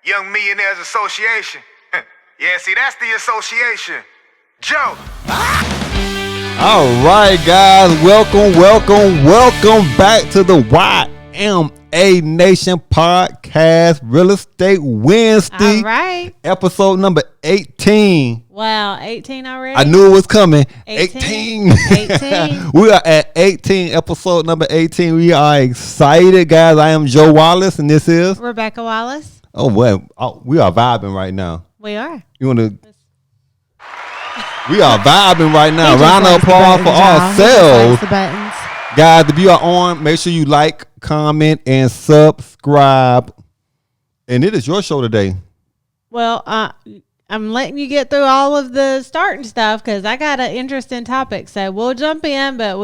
Young Millionaires Association. Yeah, see, that's the association. Joe. All right, guys. Welcome back to the YMA Nation Podcast, Real Estate Wednesday. All right. Episode number 18. Wow, 18 already? I knew it was coming. 18. We are at 18, episode number 18. We are excited, guys. I am Joe Wallace, and this is Rebecca Wallace. Oh, well, we are vibing right now. We are. You want to? We are vibing right now. Round of applause for ourselves. The buttons. Guys, if you are on, make sure you like, comment, and subscribe. And it is your show today. Well, I'm letting you get through all of the starting stuff because I got an interesting topic. So we'll jump in, but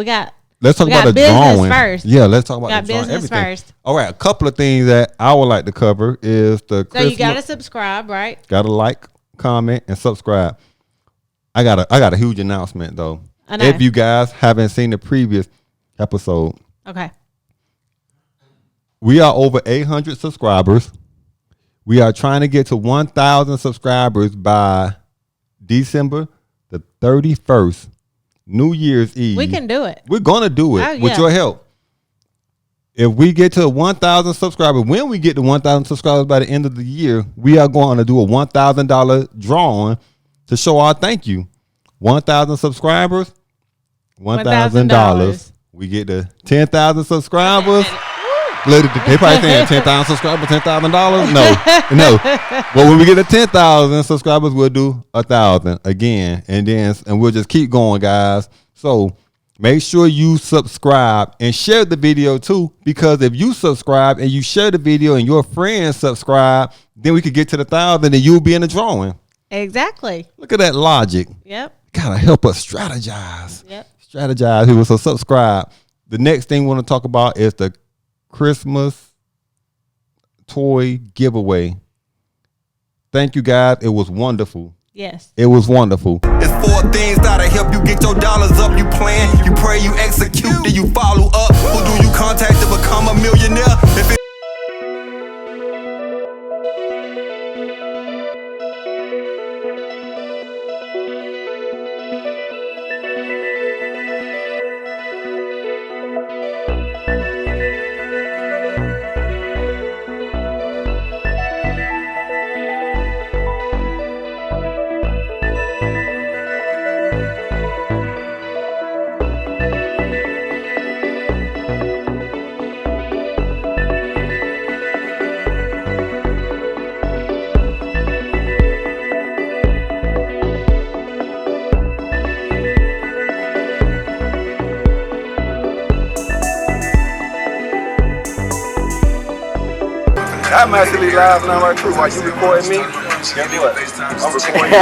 let's talk about the drawing first. Yeah, let's talk about the drawing. Business first. All right, a couple of things that I would like to cover is the So you got to subscribe, right? Got to like, comment, and subscribe. I got a huge announcement though. If you guys haven't seen the previous episode, okay, we are over 800 subscribers. We are trying to get to 1,000 subscribers by December the 31st, New Year's Eve. we can do it. We're gonna do it with your help. If we get to 1,000 subscribers, when we get to 1,000 subscribers by the end of the year, we are going to do a $1,000 drawing to show our thank you. 1,000 subscribers, $1,000. We get to 10,000 subscribers. They probably saying 10,000 subscribers, $10,000. No. But when we get to 10,000 subscribers, we'll do 1,000 again, and we'll just keep going, guys. So make sure you subscribe and share the video too, because if you subscribe and you share the video and your friends subscribe, then we could get to the 1,000 and you'll be in the drawing. Exactly. Look at that logic. Yep. Gotta help us strategize. Yep. Strategize, people. So subscribe. The next thing we want to talk about is the Christmas toy giveaway. Thank you, guys. It was wonderful. Yes. It was wonderful. It's 4 things that'll help you get your dollars up. You plan, you pray, you execute, then you follow up. Who do you contact to become a millionaire? If it I'm actually live now, right through. While you recording me, guess what? I'm recording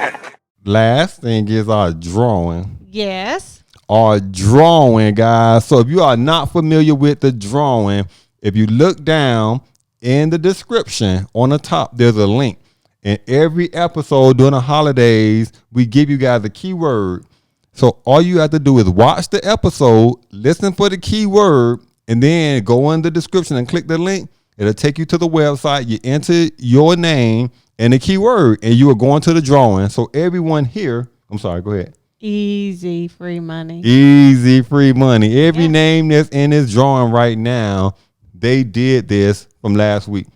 you. Last thing is our drawing. Yes. Our drawing, guys. So if you are not familiar with the drawing, if you look down in the description on the top, there's a link. In every episode during the holidays, we give you guys a keyword. So all you have to do is watch the episode, listen for the keyword, and then go in the description and click the link. It'll take you to the website. You enter your name and the keyword, and you are going to the drawing. So everyone here, I'm sorry, go ahead. Easy free money. Easy free money. Every name that's in this drawing right now, they did this from last week.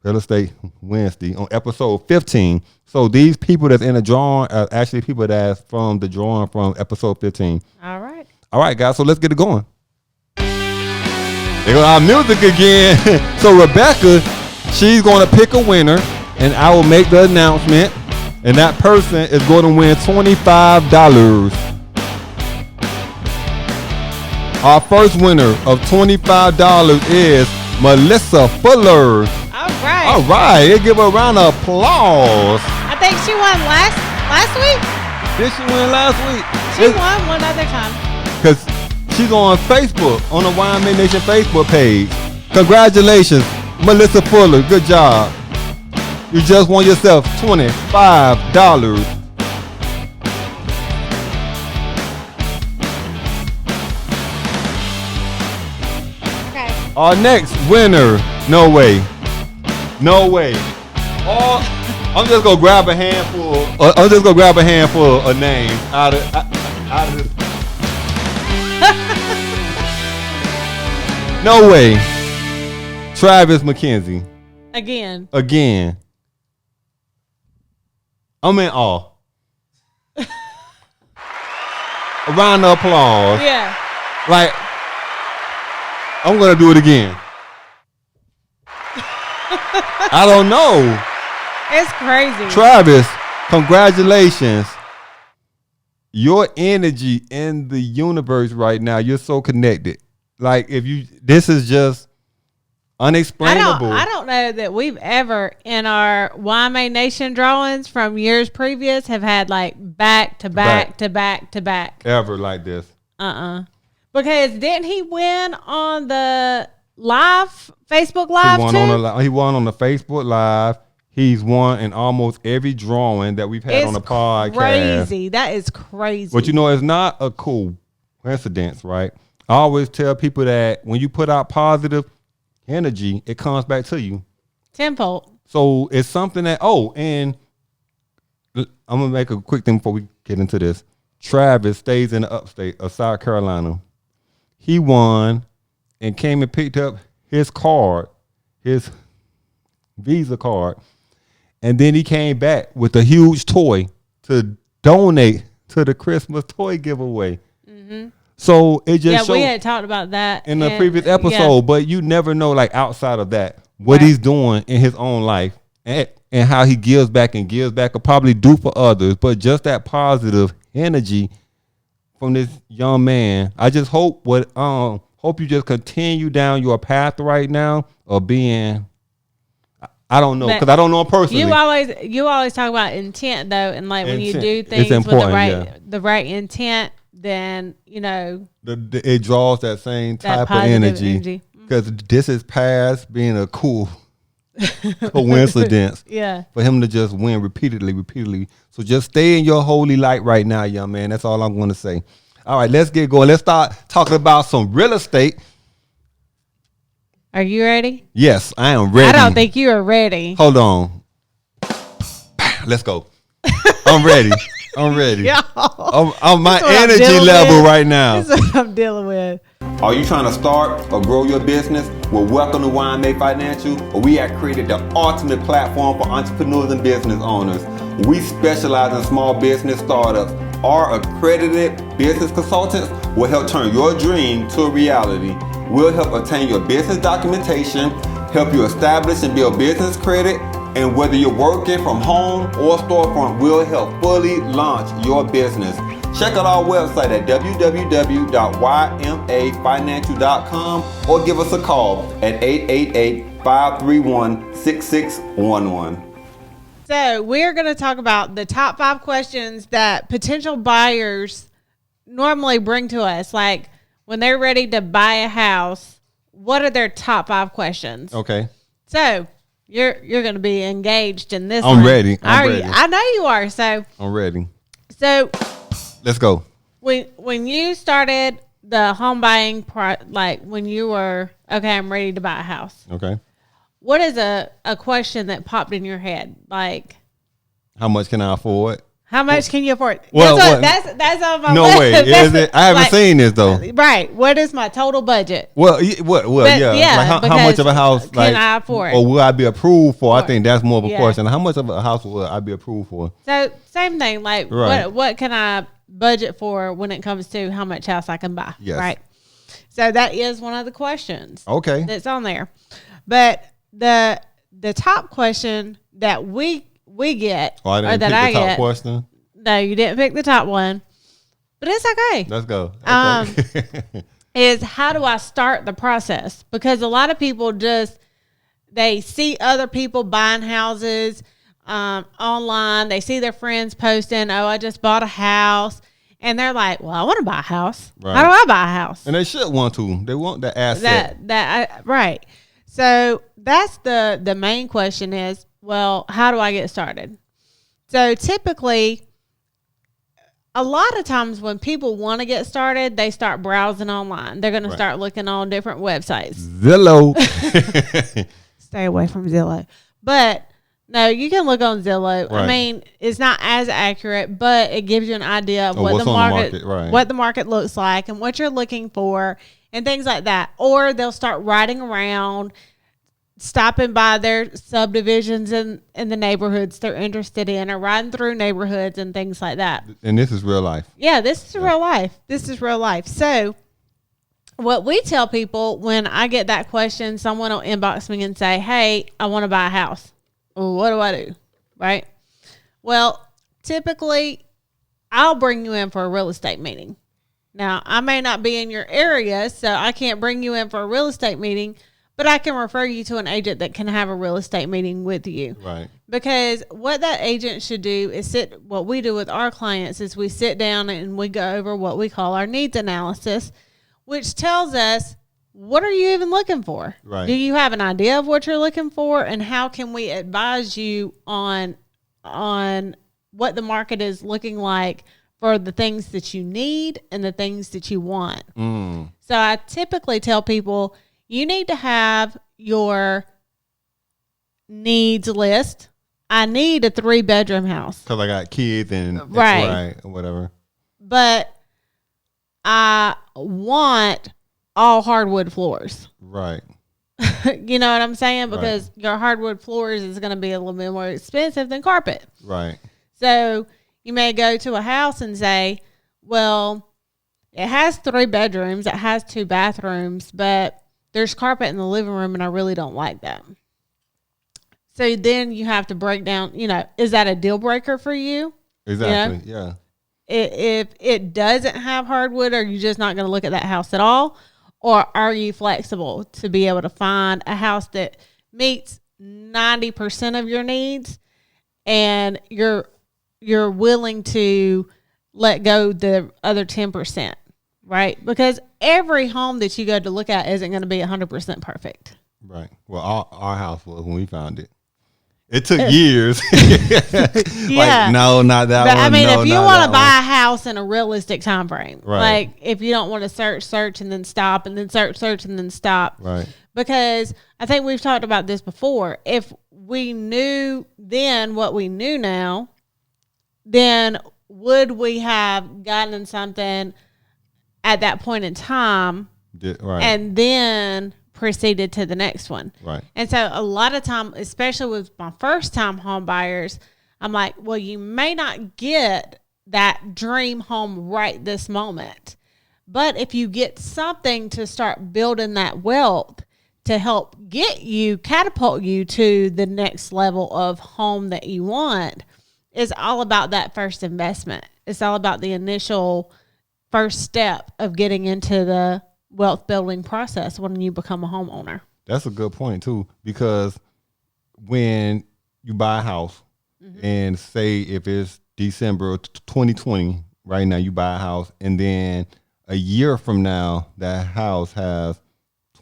Real Estate Wednesday on episode 15. So these people that's in the drawing are actually people that's from the drawing from episode 15. All right. All right, guys. So let's get it going. There goes our music again. So Rebecca, she's going to pick a winner, and I will make the announcement, and that person is going to win $25. Our first winner of $25 is Melissa Fuller. All right. All right, let's give her a round of applause. I think she won last week. Did she win last week? She won one other time. Because she's on Facebook, on the YMA Nation Facebook page. Congratulations, Melissa Fuller. Good job. You just won yourself $25. Okay. Our next winner, no way. No way. I'm just gonna grab a handful. I'm just gonna grab a handful of names out of this. No way. Travis McKenzie. Again. I'm in awe. A round of applause. Yeah. Like, I'm gonna do it again. I don't know. It's crazy. Travis, congratulations. Your energy in the universe right now, you're so connected. Like, this is just unexplainable. I don't know that we've ever in our YMA Nation drawings from years previous have had like back to back to back to back. Ever like this. Because didn't he win on the Facebook Live too? He won on the Facebook Live. He's won in almost every drawing that we've had on the podcast. Crazy. That is crazy. But you know, it's not a coincidence, right? I always tell people that when you put out positive energy, it comes back to you tenfold. So it's something that, and I'm going to make a quick thing before we get into this. Travis stays in the upstate of South Carolina. He won and came and picked up his card, his Visa card. And then he came back with a huge toy to donate to the Christmas toy giveaway. Mm-hmm. So it just we had talked about that in the previous episode, but you never know, like outside of that, what he's doing in his own life and how he gives back will probably do for others. But just that positive energy from this young man, I just hope you just continue down your path right now of being. I don't know because I don't know him personally. You always talk about intent though, and like when you do things with the right intent, then you know it draws that same type of energy. Because this is past being a cool coincidence. Yeah, for him to just win repeatedly. So just stay in your holy light right now, young man. That's all I'm going to say. All right, let's get going. Let's start talking about some real estate. Are you ready? Yes, I am ready. I don't think you are ready. Hold on. Let's go. I'm ready. I'm my energy level right now. This is what I'm dealing with. Are you trying to start or grow your business? Well, welcome to YMA Financial, where we have created the ultimate platform for entrepreneurs and business owners. We specialize in small business startups. Our accredited business consultants will help turn your dream to a reality. We'll help obtain your business documentation, help you establish and build business credit, and whether you're working from home or storefront, we'll help fully launch your business. Check out our website at www.ymafinancial.com or give us a call at 888-531-6611. So we're going to talk about the top 5 questions that potential buyers normally bring to us. Like when they're ready to buy a house, what are their top 5 questions? Okay. So you're going to be engaged in this. I'm ready. I know you are. So I'm ready. So let's go. When you started the home buying, like when you were, okay, I'm ready to buy a house. Okay. What is a question that popped in your head? Like, how much can I afford? How much can you afford? Well, that's on my no list. way. Is it? I haven't seen this though. Right. What is my total budget? Well, yeah. Like how much of a house can I afford? Or will I be approved for? I think that's more of a question. How much of a house will I be approved for? So same thing. Like what can I budget for when it comes to how much house I can buy? Yes. Right. So that is one of the questions. Okay. That's on there. But the top question that we get, I didn't pick the top question. No, you didn't pick the top one, but it's okay. Let's go. Okay. Is how do I start the process? Because a lot of people they see other people buying houses online. They see their friends posting, "Oh, I just bought a house," and they're like, "Well, I want to buy a house. Right. How do I buy a house?" And they should want to. They want the asset. Right. So that's the main question is, well, how do I get started? So typically, a lot of times when people want to get started, they start browsing online. They're going to start looking on different websites. Zillow. Stay away from Zillow. But no, you can look on Zillow. Right. I mean, it's not as accurate, but it gives you an idea of what what's the on the market, market, right. what the market looks like and what you're looking for and things like that. Or they'll start riding around, stopping by their subdivisions in the neighborhoods they're interested in, or riding through neighborhoods and things like that. And this is real life. Yeah, this is real life. This is real life. So what we tell people when I get that question, someone will inbox me and say, hey, I want to buy a house. Well, what do I do? Right? Well, typically, I'll bring you in for a real estate meeting. Now, I may not be in your area, so I can't bring you in for a real estate meeting, but I can refer you to an agent that can have a real estate meeting with you. Right. Because what that agent should do is what we do with our clients is we sit down and we go over what we call our needs analysis, which tells us, what are you even looking for? Right. Do you have an idea of what you're looking for, and how can we advise you on what the market is looking like for the things that you need and the things that you want? So I typically tell people, you need to have your needs list. I need a 3-bedroom house. Because I got kids and Right. or whatever. But I want all hardwood floors. Right. You know what I'm saying? Because Right. your hardwood floors is going to be a little bit more expensive than carpet. Right. So you may go to a house and say, well, it has 3 bedrooms, it has 2 bathrooms, but there's carpet in the living room and I really don't like that. So then you have to break down, is that a deal breaker for you? Exactly. Yeah. If it doesn't have hardwood, are you just not going to look at that house at all? Or are you flexible to be able to find a house that meets 90% of your needs and you're willing to let go the other 10%, right? Because every home that you go to look at isn't going to be 100% perfect. Right. Well, our house was when we found it. It took years. Yeah. Like, no, not that But one. I mean, no, if you not want that to buy a house in a realistic time frame, Right. like if you don't want to search and then stop and then search and then stop. Right. Because I think we've talked about this before. If we knew then what we knew now, then would we have gotten something at that point in time Right. and then proceeded to the next one? Right. And so a lot of time, especially with my first time home buyers, I'm like, well, you may not get that dream home right this moment. But if you get something to start building that wealth to help catapult you to the next level of home that you want, it's all about that first investment. It's all about the initial first step of getting into the wealth building process when you become a homeowner. That's a good point too, because when you buy a house and say if it's December 2020, right now you buy a house and then a year from now that house has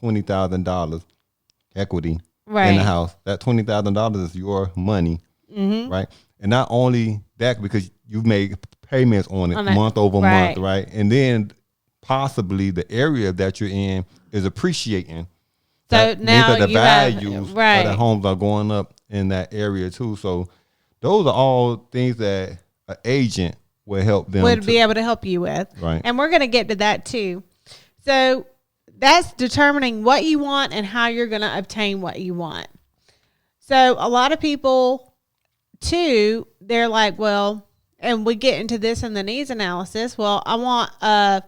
$20,000 equity in the house. That $20,000 is your money, right? And not only that, because you've made payments on it month over month, right? And then possibly the area that you're in is appreciating. So that now means that the you have- values of right. the homes are going up in that area too. So those are all things that an agent would help them Would be able to help you with. Right. And we're going to get to that too. So that's determining what you want and how you're going to obtain what you want. So a lot of people too, they're like, well, and we get into this in the needs analysis. Well, I want a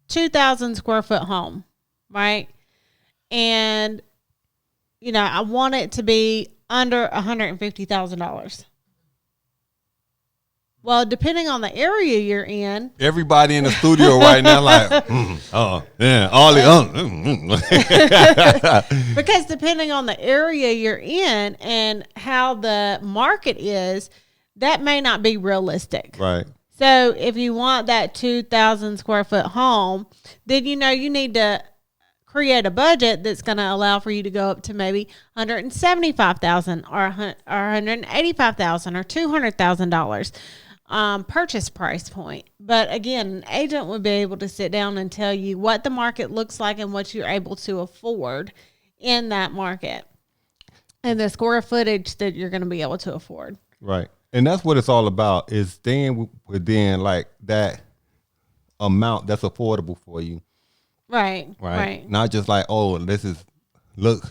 2,000 square foot home, right? And, I want it to be under $150,000. Well, depending on the area you're in. Everybody in the studio right now like, Because depending on the area you're in and how the market is, that may not be realistic. Right. So if you want that 2,000 square foot home, then you need to create a budget that's going to allow for you to go up to maybe $175,000 or $185,000 or $200,000 purchase price point. But again, an agent would be able to sit down and tell you what the market looks like and what you're able to afford in that market. and the square footage that you're going to be able to afford. Right. And that's what it's all about, is staying within like that amount that's affordable for you. Right. Not just like, oh, look,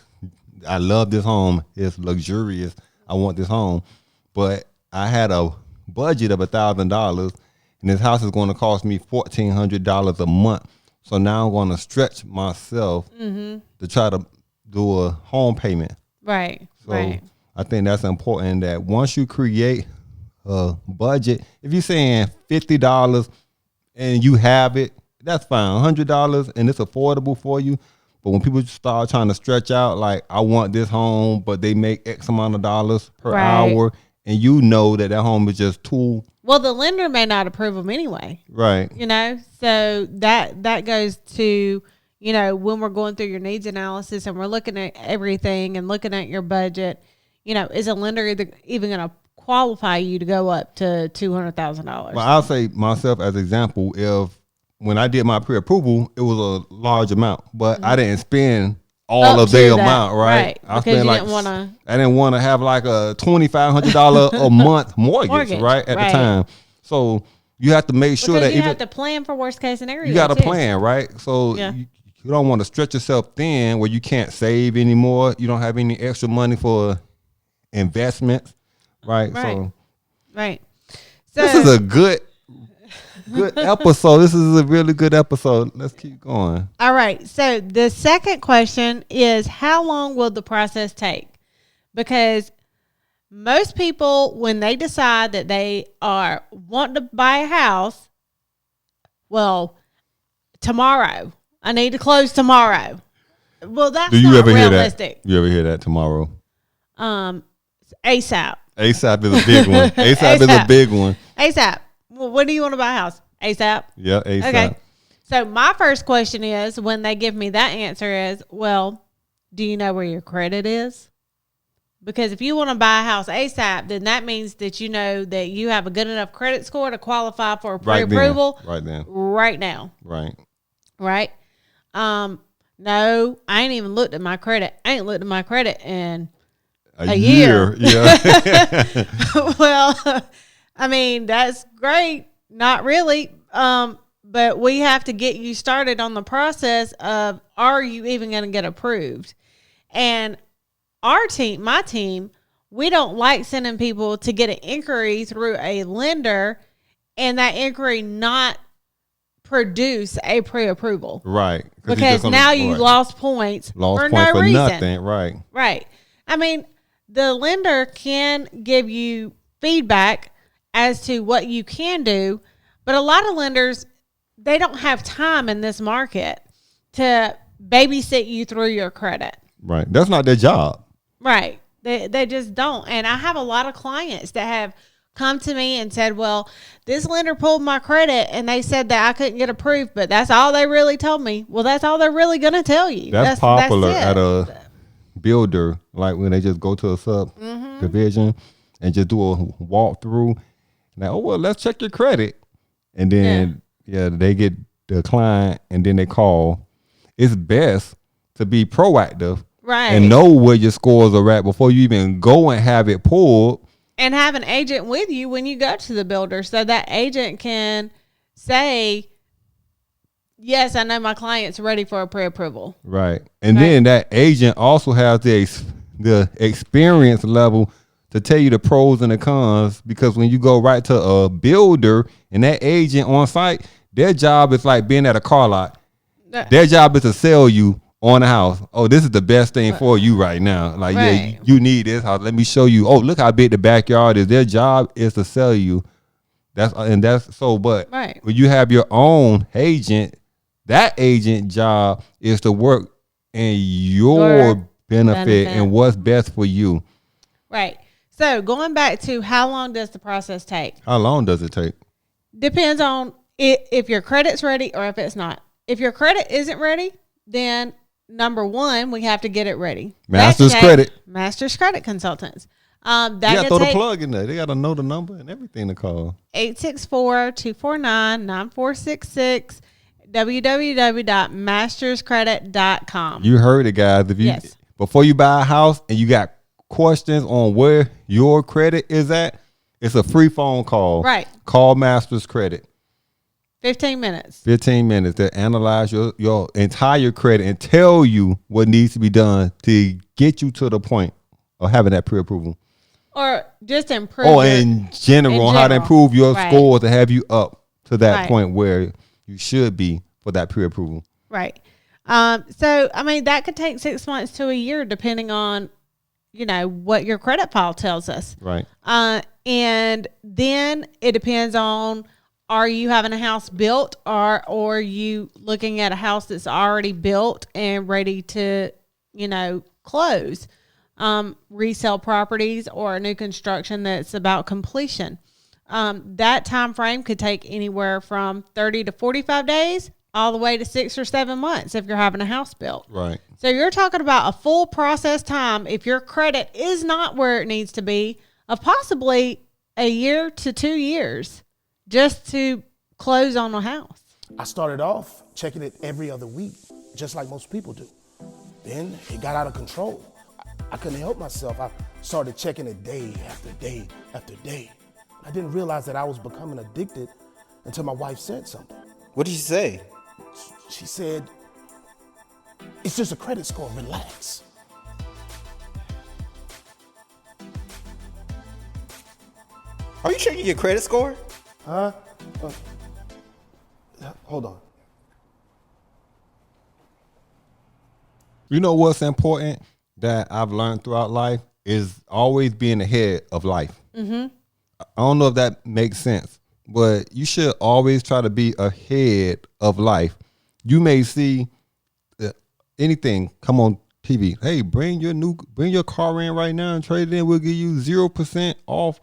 I love this home. It's luxurious. I want this home. But I had a budget of $1,000 and this house is going to cost me $1,400 a month. So now I'm going to stretch myself to try to do a home payment. Right. So I think that's important, that once you create a budget, if you're saying $50 and you have it, that's fine. $100 and it's affordable for you. But when people start trying to stretch out, like, I want this home, but they make X amount of dollars per hour, and you know that home is just too. Well, the lender may not approve them anyway. Right. You know, so that goes to, you know, when we're going through your needs analysis and we're looking at everything and looking at your budget, you know, is a lender even going to qualify you to go up to $200,000? Well, I'll say myself as an example, if when I did my pre-approval, it was a large amount, but I didn't spend all Up of to the that, amount, right? I because spent you like, I didn't want to have like a $2,500 a month mortgage, right? At the time. So you have to make sure because that you have to plan for worst case scenario. You got to plan, right? So you don't want to stretch yourself thin where you can't save anymore. You don't have any extra money for investments, right? So So this is a good episode. This is a really good episode. Let's keep going. All right. So the second question is, how long will the process take? Because most people, when they decide that they are wanting to buy a house, well, tomorrow, I need to close tomorrow. Well, that's Do you not ever realistic. hear that? You ever hear that tomorrow? ASAP. ASAP is a big one. ASAP is a big one. ASAP. Well, when do you want to buy a house? ASAP. Yeah, ASAP. Okay. So my first question is, when they give me that answer is, well, do you know where your credit is? Because if you want to buy a house ASAP, then that means that you know that you have a good enough credit score to qualify for a pre-approval right now. Right. No, I ain't even looked at my credit. I ain't looked at my credit in a year. Yeah. Well, I mean, that's great. Not really. But we have to get you started on the process of, are you even going to get approved? And my team, we don't like sending people to get an inquiry through a lender and that inquiry not produce a pre-approval. Right. Because now you lost points for no reason. Nothing. Right. Right. I mean, the lender can give you feedback as to what you can do, but a lot of lenders, they don't have time in this market to babysit you through your credit. Right. That's not their job. Right. They just don't. And I have a lot of clients that have come to me and said, well, this lender pulled my credit and they said that I couldn't get approved, but that's all they really told me. Well, that's all they're really going to tell you. That's popular at a builder, like when they just go to a subdivision and just do a walkthrough. Like, oh, well, let's check your credit. And then, they get the client and then they call. It's best to be proactive. Right. And know where your scores are at before you even go and have it pulled. And have an agent with you when you go to the builder so that agent can say, yes, I know my client's ready for a pre-approval. Right. And then that agent also has the experience level to tell you the pros and the cons, because when you go right to a builder and that agent on site, their job is like being at a car lot. Their job is to sell you on the house. Oh, this is the best thing for you right now. Like, yeah, you need this house. Let me show you. Oh, look how big the backyard is. Their job is to sell you. But when you have your own agent, that agent job is to work in your benefit and what's best for you. Right. So going back to, how long does the process take? How long does it take? Depends on if your credit's ready or if it's not. If your credit isn't ready, then number one, we have to get it ready. Master's Credit Consultants. You got to throw the plug in there. They got to know the number and everything to call. 864-249-9466. www.masterscredit.com. You heard it, guys. If you before you buy a house and you got questions on where your credit is at, it's a free phone call. Right. Call Masters Credit. 15 minutes. 15 minutes to analyze your entire credit and tell you what needs to be done to get you to the point of having that pre-approval. Or just improve. Or in general, how to improve your right. score to have you up to that right. point where you should be for that pre-approval. Right. So, I mean, that could take 6 months to a year, depending on, what your credit file tells us. Right. And then it depends on, are you having a house built or are you looking at a house that's already built and ready to, close? Resale properties or a new construction that's about completion. That time frame could take anywhere from 30 to 45 days all the way to 6 or 7 months if you're having a house built. Right. So you're talking about a full process time if your credit is not where it needs to be of possibly a year to 2 years just to close on a house. I started off checking it every other week, just like most people do. Then it got out of control. I couldn't help myself. I started checking it day after day after day. I didn't realize that I was becoming addicted until my wife said something. What did she say? She said, "It's just a credit score, relax." Are you checking your credit score? Huh? Hold on. You know what's important that I've learned throughout life is always being ahead of life. Mm-hmm. I don't know if that makes sense, but you should always try to be ahead of life. You may see anything come on TV. Hey, bring your car in right now and trade it in. We'll give you 0% off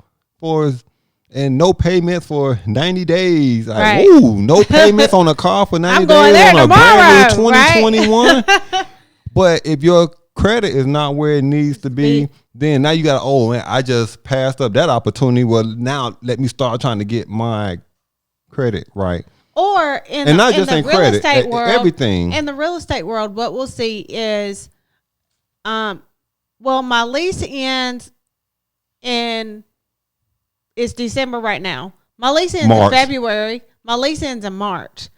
and no payments for 90 days. Like, right. Ooh, no payments on a car for 90 I'm going days there on tomorrow, a brand new 2021. Right? But if your credit is not where it needs to be, then now you got I just passed up that opportunity. Well, now let me start trying to get my credit right. Or in and not the just in real credit, estate world, everything. In the real estate world, what we'll see is, my lease ends it's December right now. My lease ends in February. My lease ends in March.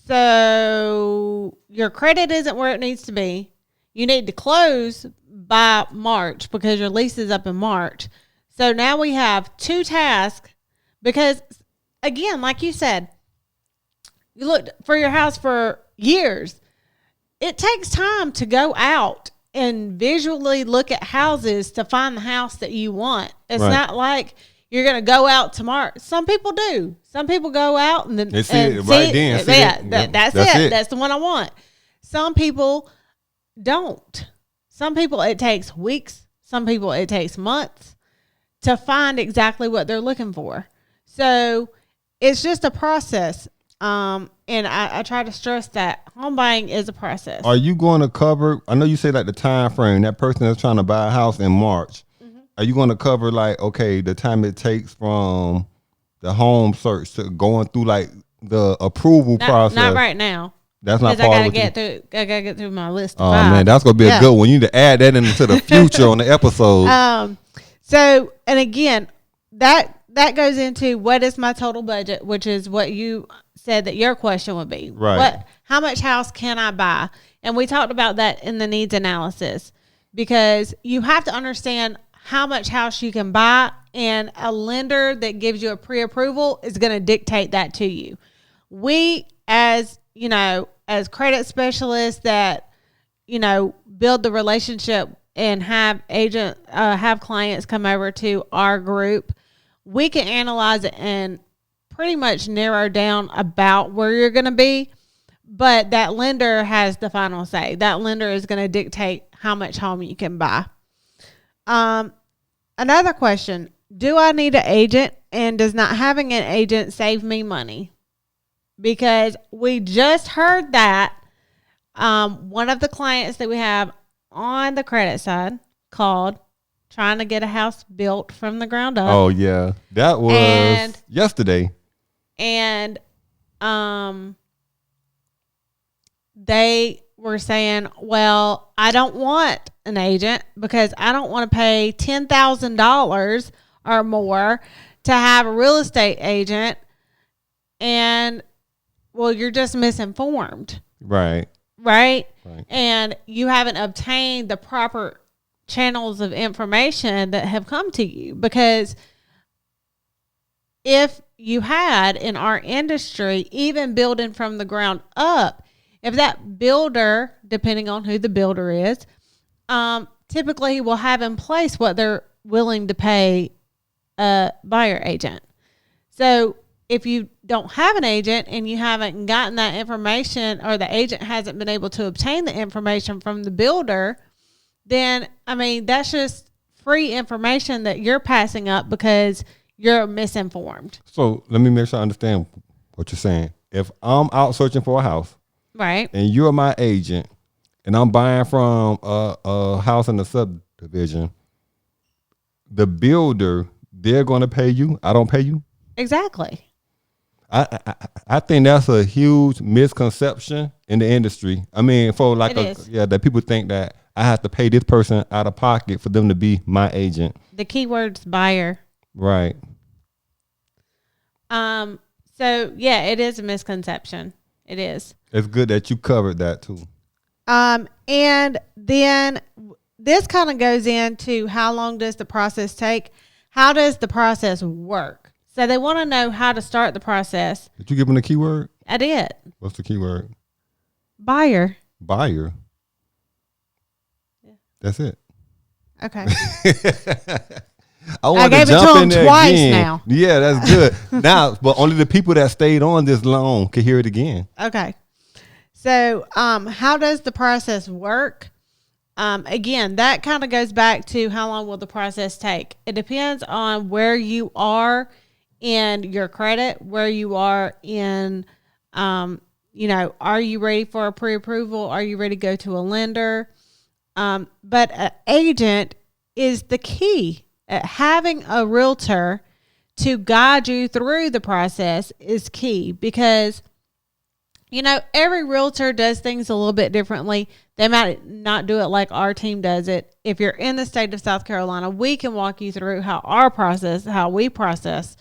So your credit isn't where it needs to be. You need to close by March because your lease is up in March. So now we have 2 tasks because, again, like you said, you looked for your house for years. It takes time to go out and visually look at houses to find the house that you want. It's not like you're going to go out tomorrow. Some people do. Some people go out and then they see it right then. That's it. That's the one I want. Some people don't. Some people it takes weeks. Some people it takes months to find exactly what they're looking for. So it's just a process. And I try to stress that home buying is a process. Are you going to cover, I know you say like the time frame, that person that's trying to buy a house in March, are you going to cover the time it takes from the home search to going through the approval process? Not right now. That's not part part of it. I gotta get through my list. Oh man, that's gonna be a good one. You need to add that into the future on the episode. So, and again, that goes into what is my total budget, which is what you said that your question would be. Right. How much house can I buy? And we talked about that in the needs analysis because you have to understand how much house you can buy, and a lender that gives you a pre-approval is going to dictate that to you. We, as credit specialists that, build the relationship and have clients come over to our group, we can analyze it and pretty much narrow down about where you're going to be. But that lender has the final say. That lender is going to dictate how much home you can buy. Another question, do I need an agent, and does not having an agent save me money? Because we just heard that one of the clients that we have on the credit side called trying to get a house built from the ground up. Oh yeah, that was yesterday. And they were saying, well, I don't want an agent because I don't want to pay $10,000 or more to have a real estate agent. And, well, you're just misinformed. Right. Right? And you haven't obtained the proper channels of information that have come to you. Because if you had in our industry, even building from the ground up, if that builder, depending on who the builder is, typically will have in place what they're willing to pay a buyer agent. So if you don't have an agent and you haven't gotten that information, or the agent hasn't been able to obtain the information from the builder, then, I mean, that's just free information that you're passing up because you're misinformed. So let me make sure I understand what you're saying. If I'm out searching for a house, right, and you're my agent, and I'm buying from a house in the subdivision, the builder, they're going to pay you. I don't pay you. Exactly. I think that's a huge misconception in the industry. I mean, for like, that people think that I have to pay this person out of pocket for them to be my agent. The keyword's buyer. Right. So yeah, it is a misconception. It is. It's good that you covered that too. And then this kind of goes into how long does the process take? How does the process work? So they want to know how to start the process. Did you give them the keyword? I did. What's the keyword? Buyer. Buyer. Yeah. That's it. Okay. I gave to it to jump him in there twice again. now. Yeah, that's good. Now, but only the people that stayed on this long can hear it again. Okay. So, how does the process work? Again, that kind of goes back to how long will the process take? It depends on where you are in your credit, where you are in, are you ready for a pre-approval? Are you ready to go to a lender? But an agent is the key. Having a realtor to guide you through the process is key because, every realtor does things a little bit differently. They might not do it like our team does it. If you're in the state of South Carolina, we can walk you through how we process,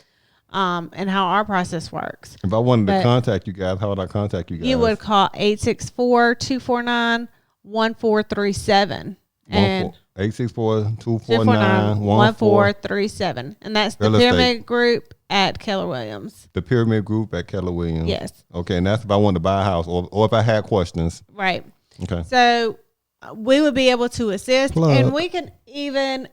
and how our process works. If I wanted to contact you guys, how would I contact you guys? You would call 864-249-1437. And 864-249-1437. And that's the Pyramid Group at Keller Williams. The Pyramid Group at Keller Williams. Yes. Okay, and that's if I wanted to buy a house or if I had questions. Right. Okay. So we would be able to assist, and we can even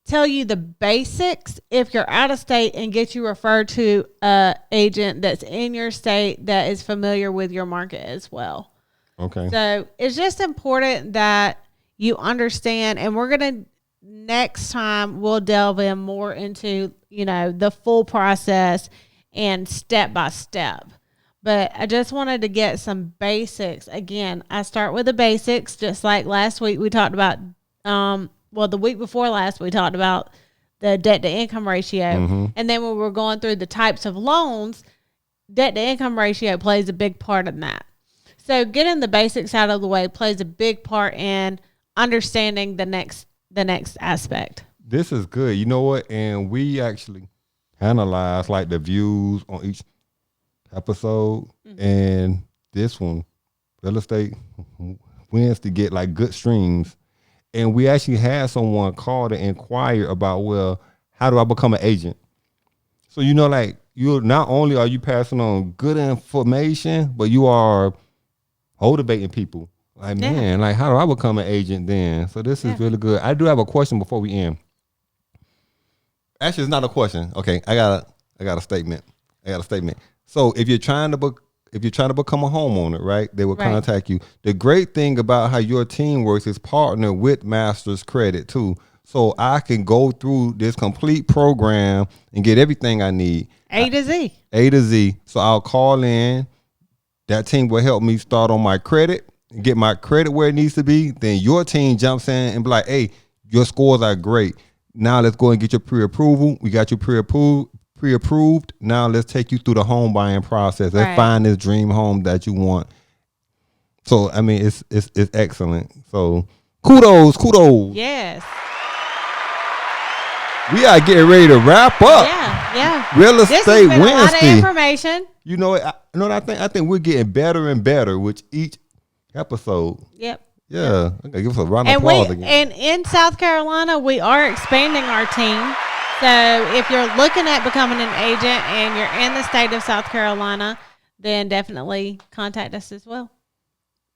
tell you the basics if you're out of state and get you referred to an agent that's in your state that is familiar with your market as well. Okay. So it's just important that you understand, and we're going to, next time we'll delve in more into, the full process and step by step. But I just wanted to get some basics. Again, I start with the basics, just like last week we talked about, the week before last we talked about the debt to income ratio. Mm-hmm. And then when we're going through the types of loans, debt to income ratio plays a big part in that. So getting the basics out of the way plays a big part in understanding the next aspect. This is good. You know what? And we actually analyze like the views on each episode, and this one, real estate wins to get like good streams. And we actually had someone call to inquire about, well, how do I become an agent? So you're not only are you passing on good information, but you are motivating people. Like, man, like how do I become an agent then? So this is really good. I do have a question before we end. Actually, it's not a question. Okay, I got a statement. So if you're trying to become a homeowner, right, they will contact you. The great thing about how your team works is partner with Masters Credit too. So I can go through this complete program and get everything I need. A to Z. So I'll call in. That team will help me start on my credit and get my credit where it needs to be. Then your team jumps in and be like, hey, your scores are great. Now let's go and get your pre-approval. We got you pre-approved. Now let's take you through the home buying process. Let's find this dream home that you want. So I mean, it's excellent. So kudos. Yes. We are getting ready to wrap up. Yeah. Real This has Estate been a lot of Wednesday. information. You know what? I think we're getting better and better with each episode. Yep. Yeah, okay, give us a round of And applause again. and in South Carolina, we are expanding our team. So if you're looking at becoming an agent and you're in the state of South Carolina, then definitely contact us as well.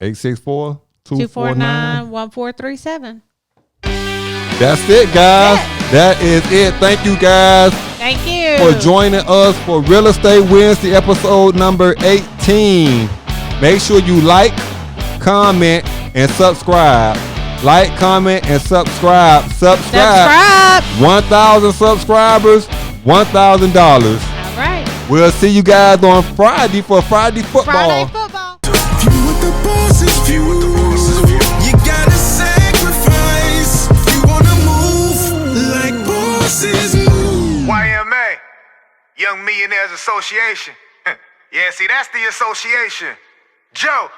864-249. 249-1437. That's it, guys. That is it. Thank you, guys, Thank you for joining us for Real Estate Wednesday, episode number 18. Make sure you like, comment, and subscribe. Like, comment, and subscribe. Subscribe. 1,000 subscribers, $1,000. All right. We'll see you guys on Friday for Friday football. Friday football. View what the boss is view. You gotta sacrifice. You wanna move like bosses move. YMA, Young Millionaires Association. Yeah, see, that's the association. Joe.